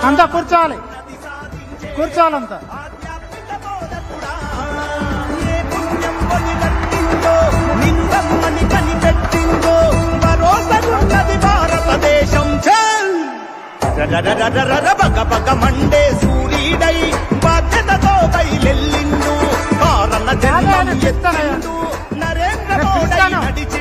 అంతా కూర్చోవాలి కూర్చోవాలంతా. నిన్నమ్మని కనిపెట్టిందో భరోసగున్నది భారతదేశం. బగ బగ మండే సూర్యుడై బాధ్యతతో బయలెల్లిండు. కారణ జన్మం ఎత్తిండు. నరేంద్ర మోడీ నడిచి